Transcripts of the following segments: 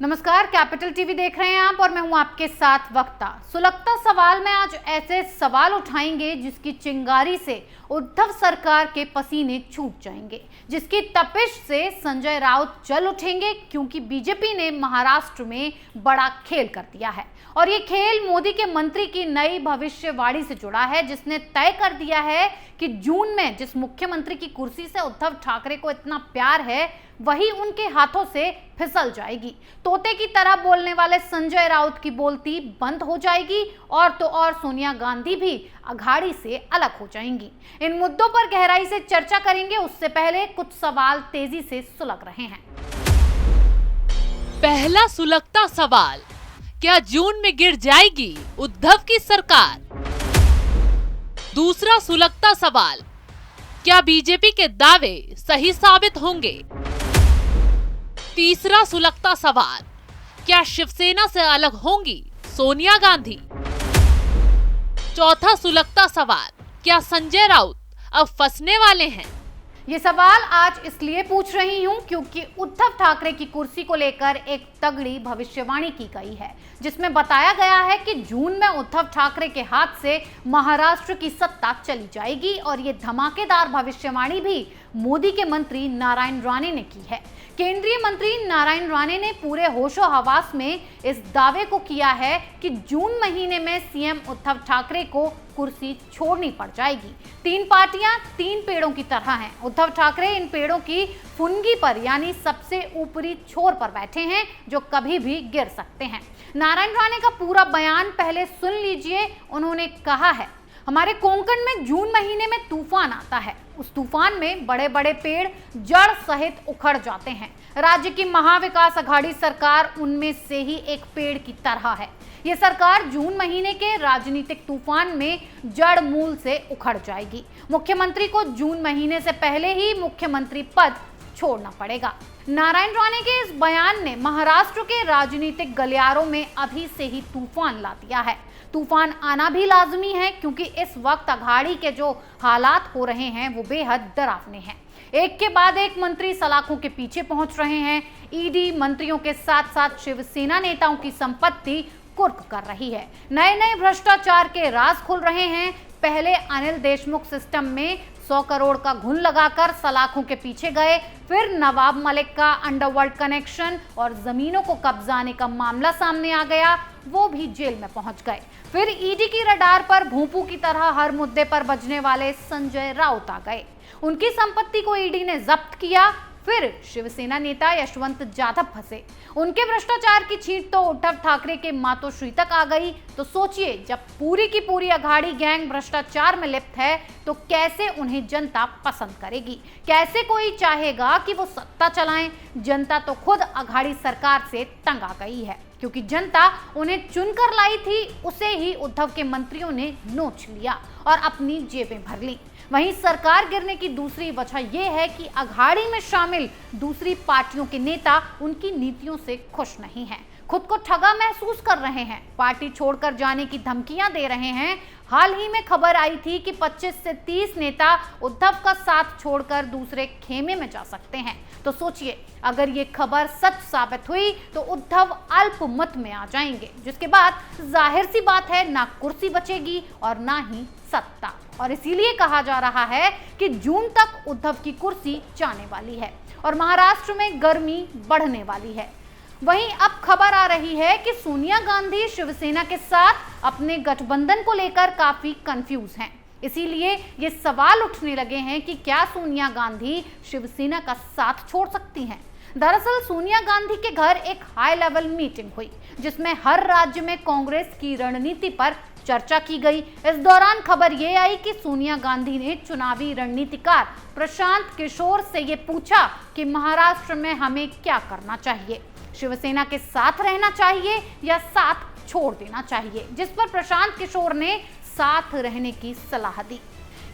नमस्कार, capital TV देख रहे हैं आप और मैं हूं आपके साथ वक्ता। सुलगता सवाल में आज ऐसे सवाल उठाएंगे जिसकी चिंगारी से उद्धव सरकार के पसीने छूट जाएंगे, जिसकी तपिश से संजय राउत जल उठेंगे, क्योंकि बीजेपी ने महाराष्ट्र में बड़ा खेल कर दिया है। और ये खेल मोदी के मंत्री की नई भविष्यवाणी से जुड़ा है, जिसने तय कर दिया है कि जून में जिस मुख्यमंत्री की कुर्सी से उद्धव ठाकरे को इतना प्यार है, वही उनके हाथों से फिसल जाएगी। तोते की तरह बोलने वाले संजय राउत की बोलती बंद हो जाएगी और तो और सोनिया गांधी भी अघाड़ी से अलग हो जाएंगी। इन मुद्दों पर गहराई से चर्चा करेंगे, उससे पहले कुछ सवाल तेजी से सुलग रहे हैं। पहला सुलगता सवाल, क्या जून में गिर जाएगी उद्धव की सरकार? दूसरा सुलगता सवाल, क्या बीजेपी के दावे सही साबित होंगे? तीसरा सुलगता सवाल, क्या शिवसेना से अलग होंगी सोनिया गांधी? चौथा सुलगता सवाल, क्या संजय राउत अब फंसने वाले हैं? ये सवाल आज इसलिए पूछ रही हूं क्योंकि उद्धव ठाकरे की कुर्सी को लेकर एक तगड़ी भविष्यवाणी की गई है, जिसमें बताया गया है कि जून में उद्धव ठाकरे के हाथ से महाराष्ट्र की सत्ता चली जाएगी। और ये धमाकेदार भविष्यवाणी भी मोदी के मंत्री नारायण राणे ने की है। केंद्रीय मंत्री नारायण राणे ने पूरे होशो हवास में इस दावे को किया है कि जून महीने में सीएम उद्धव ठाकरे को कुर्सी छोड़नी पड़ जाएगी। तीन पार्टियां तीन पेड़ों की तरह हैं। उद्धव ठाकरे इन पेड़ों की फुनगी पर, यानी सबसे ऊपरी छोर पर बैठे हैं, जो कभी भी गिर सकते हैं। नारायण राणे का पूरा बयान पहले सुन लीजिए। उन्होंने कहा है, हमारे कोंकण में जून महीने में तूफान आता है। उस तूफान में बड़े बड़े पेड़ जड़ सहित उखड़ जाते हैं। राज्य की महाविकास अघाड़ी सरकार उनमें से ही एक पेड़ की तरह है। ये सरकार जून महीने के राजनीतिक तूफान में जड़ मूल से उखड़ जाएगी। मुख्यमंत्री को जून महीने से पहले ही मुख्यमंत्री पद छोड़ना पड़ेगा। नारायण राणे के इस बयान ने महाराष्ट्र के राजनीतिक गलियारों में अभी से ही तूफान ला दिया है। तूफान आना भी लाजमी है, क्योंकि इस वक्त अघाड़ी के जो हालात हो रहे हैं वो बेहद डरावने हैं। एक के बाद एक मंत्री सलाखों के पीछे पहुंच रहे हैं। ईडी मंत्रियों के साथ साथ शिवसेना नेताओं की संपत्ति कुर्क कर रही है। नए नए भ्रष्टाचार के राज खुल रहे हैं। पहले अनिल देशमुख सिस्टम में 100 करोड़ का घुन लगाकर सलाखों के पीछे गए, फिर नवाब मलिक का अंडरवर्ल्ड कनेक्शन और जमीनों को कब्जाने का मामला सामने आ गया, वो भी जेल में पहुंच गए। फिर ईडी की रडार पर भूपू की तरह हर मुद्दे पर बजने वाले संजय राउत आ गए। उनकी संपत्ति को ईडी ने जब्त किया। फिर शिवसेना नेता यशवंत जाधव फंसे। उनके भ्रष्टाचार की छींट तो उद्धव ठाकरे के मातोश्री तक आ गई। तो सोचिए, जब पूरी की पूरी अघाड़ी गैंग भ्रष्टाचार में लिप्त है तो कैसे उन्हें जनता पसंद करेगी? कैसे कोई चाहेगा कि वो सत्ता चलाएं? जनता तो खुद अघाड़ी सरकार से तंग आ गई है, क्योंकि जनता उन्हें चुनकर लाई थी, उसे ही उद्धव के मंत्रियों ने नोच लिया और अपनी जेबें भर ली। वहीं सरकार गिरने की दूसरी वजह यह है कि अघाड़ी में शामिल दूसरी पार्टियों के नेता उनकी नीतियों से खुश नहीं हैं, खुद को ठगा महसूस कर रहे हैं, पार्टी छोड़कर जाने की धमकियां दे रहे हैं। हाल ही में खबर आई थी कि 25 से 30 नेता उद्धव का साथ छोड़कर दूसरे खेमे में जा सकते हैं। तो सोचिए, अगर ये खबर सच साबित हुई तो उद्धव अल्पमत में आ जाएंगे, जिसके बाद जाहिर सी बात है, ना कुर्सी बचेगी और ना ही सत्ता। और इसीलिए कहा जा रहा है कि जून तक उद्धव की कुर्सी जाने वाली है और महाराष्ट्र में गर्मी बढ़ने वाली है। वहीं अब खबर आ रही है कि सोनिया गांधी शिवसेना के साथ अपने गठबंधन को लेकर काफी कंफ्यूज हैं। इसीलिए ये सवाल उठने लगे हैं कि क्या सोनिया गांधी शिवसेना का साथ छोड़ सकती हैं? दरअसल सोनिया गांधी के घर एक हाई लेवल मीटिंग हुई, जिसमें हर राज्य में कांग्रेस की रणनीति पर चर्चा की गई। इस दौरान खबर ये आई कि सोनिया गांधी ने चुनावी रणनीतिकार प्रशांत किशोर से ये पूछा कि महाराष्ट्र में हमें क्या करना चाहिए, शिवसेना के साथ रहना चाहिए या साथ छोड़ देना चाहिए, जिस पर प्रशांत किशोर ने साथ रहने की सलाह दी।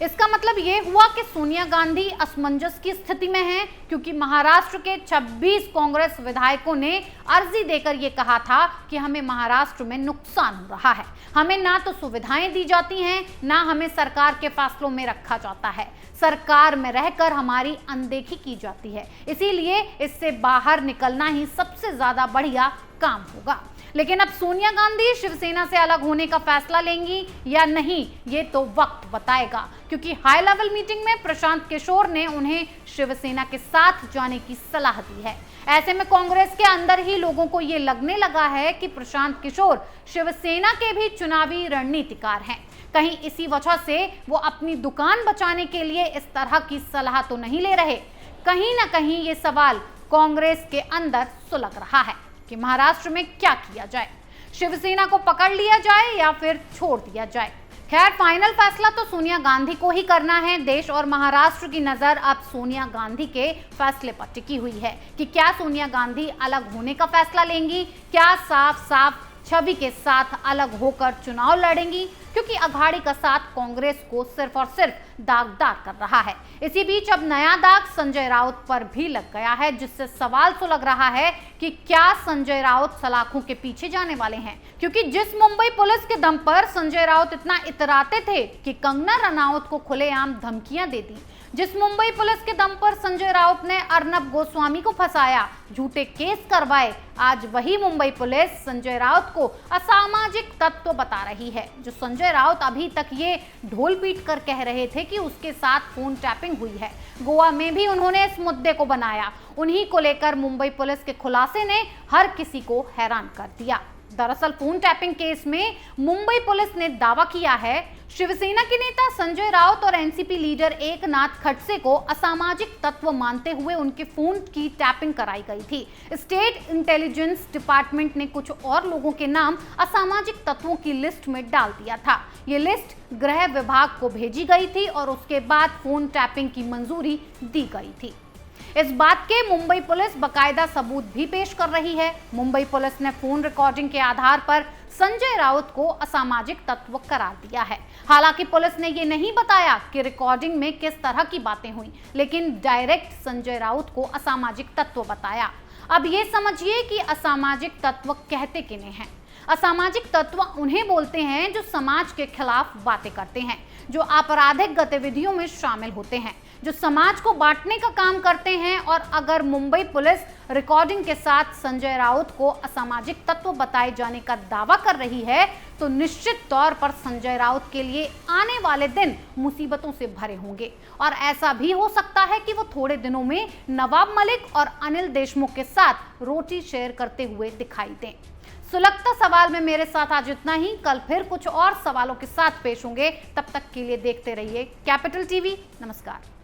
इसका मतलब ये हुआ कि सोनिया गांधी असमंजस की स्थिति में हैं, क्योंकि महाराष्ट्र के 26 कांग्रेस विधायकों ने अर्जी देकर ये कहा था कि हमें महाराष्ट्र में नुकसान हो रहा है, हमें ना तो सुविधाएं दी जाती हैं, ना हमें सरकार के फैसलों में रखा जाता है, सरकार में रहकर हमारी अनदेखी की जाती है, इसीलिए इससे बाहर निकलना ही सबसे ज्यादा बढ़िया काम होगा। लेकिन अब सोनिया गांधी शिवसेना से अलग होने का फैसला लेंगी या नहीं, ये तो वक्त बताएगा, क्योंकि हाई लेवल मीटिंग में प्रशांत किशोर ने उन्हें शिवसेना के साथ जाने की सलाह दी है। ऐसे में कांग्रेस के अंदर ही लोगों को ये लगने लगा है कि प्रशांत किशोर शिवसेना के भी चुनावी रणनीतिकार हैं। कहीं इसी वजह से वो अपनी दुकान बचाने के लिए इस तरह की सलाह तो नहीं ले रहे। कहीं ना कहीं ये सवाल कांग्रेस के अंदर सुलग रहा है कि महाराष्ट्र में क्या किया जाए, शिवसेना को पकड़ लिया जाए या फिर छोड़ दिया जाए। खैर, फाइनल फैसला तो सोनिया गांधी को ही करना है। देश और महाराष्ट्र की नजर अब सोनिया गांधी के फैसले पर टिकी हुई है कि क्या सोनिया गांधी अलग होने का फैसला लेंगी, क्या साफ साफ छवि के साथ अलग होकर चुनाव लड़ेंगी, क्योंकि अघाड़ी का साथ कांग्रेस को सिर्फ और सिर्फ दागदार कर रहा है। इसी बीच अब नया दाग संजय राउत पर भी लग गया है, जिससे सवाल सुलग रहा है कि क्या संजय राउत सलाखों के पीछे जाने वाले हैं, क्योंकि जिस मुंबई पुलिस के दम पर संजय राउत इतना इतराते थे कि कंगना रनौत को खुलेआम धमकियां दे दी, जिस मुंबई पुलिस के दम पर संजय राउत ने अर्नब गोस्वामी को फंसाया, झूठे केस करवाए, आज वही मुंबई पुलिस संजय राउत को असामाजिक तत्व बता रही है। जो संजय राउत अभी तक ये ढोल पीट कर कह रहे थे कि उसके साथ फोन टैपिंग हुई है, गोवा में भी उन्होंने इस मुद्दे को बनाया। उन्हीं को लेकर मुंबई पुलिस के खुलासे ने हर किसी को हैरान कर दिया। दरअसल फोन टैपिंग केस में मुंबई पुलिस ने दावा किया है शिवसेना के नेता संजय राउत और एनसीपी लीडर एकनाथ खड़से को असामाजिक तत्व मानते हुए उनके फोन की टैपिंग कराई गई थी। स्टेट इंटेलिजेंस डिपार्टमेंट ने कुछ और लोगों के नाम असामाजिक तत्वों की लिस्ट में डाल दिया था। ये लिस्ट गृह विभाग को भेजी गई थी और उसके बाद फोन टैपिंग की मंजूरी दी गई थी। इस बात के मुंबई पुलिस बकायदा सबूत भी पेश कर रही है। मुंबई पुलिस ने फोन रिकॉर्डिंग के आधार पर संजय राउत को असामाजिक तत्व करार दिया है। हालांकि पुलिस ने ये नहीं बताया कि रिकॉर्डिंग में किस तरह की बातें हुई, लेकिन डायरेक्ट संजय राउत को असामाजिक तत्व बताया। अब ये समझिए कि असामाजिक तत्व कहते किन्हें हैं। असामाजिक तत्व उन्हें बोलते हैं जो समाज के खिलाफ बातें करते हैं, जो आपराधिक गतिविधियों में शामिल होते हैं, जो समाज को बांटने का काम करते हैं। और अगर मुंबई पुलिस रिकॉर्डिंग के साथ संजय राउत को असामाजिक तत्व बताए जाने का दावा कर रही है, तो निश्चित तौर पर संजय राउत के लिए आने वाले दिन मुसीबतों से भरे होंगे। और ऐसा भी हो सकता है कि वो थोड़े दिनों में नवाब मलिक और अनिल देशमुख के साथ रोटी शेयर करते हुए दिखाई दें। सुलगता सवाल में मेरे साथ आज इतना ही। कल फिर कुछ और सवालों के साथ पेश होंगे। तब तक के लिए देखते रहिए कैपिटल टीवी। नमस्कार।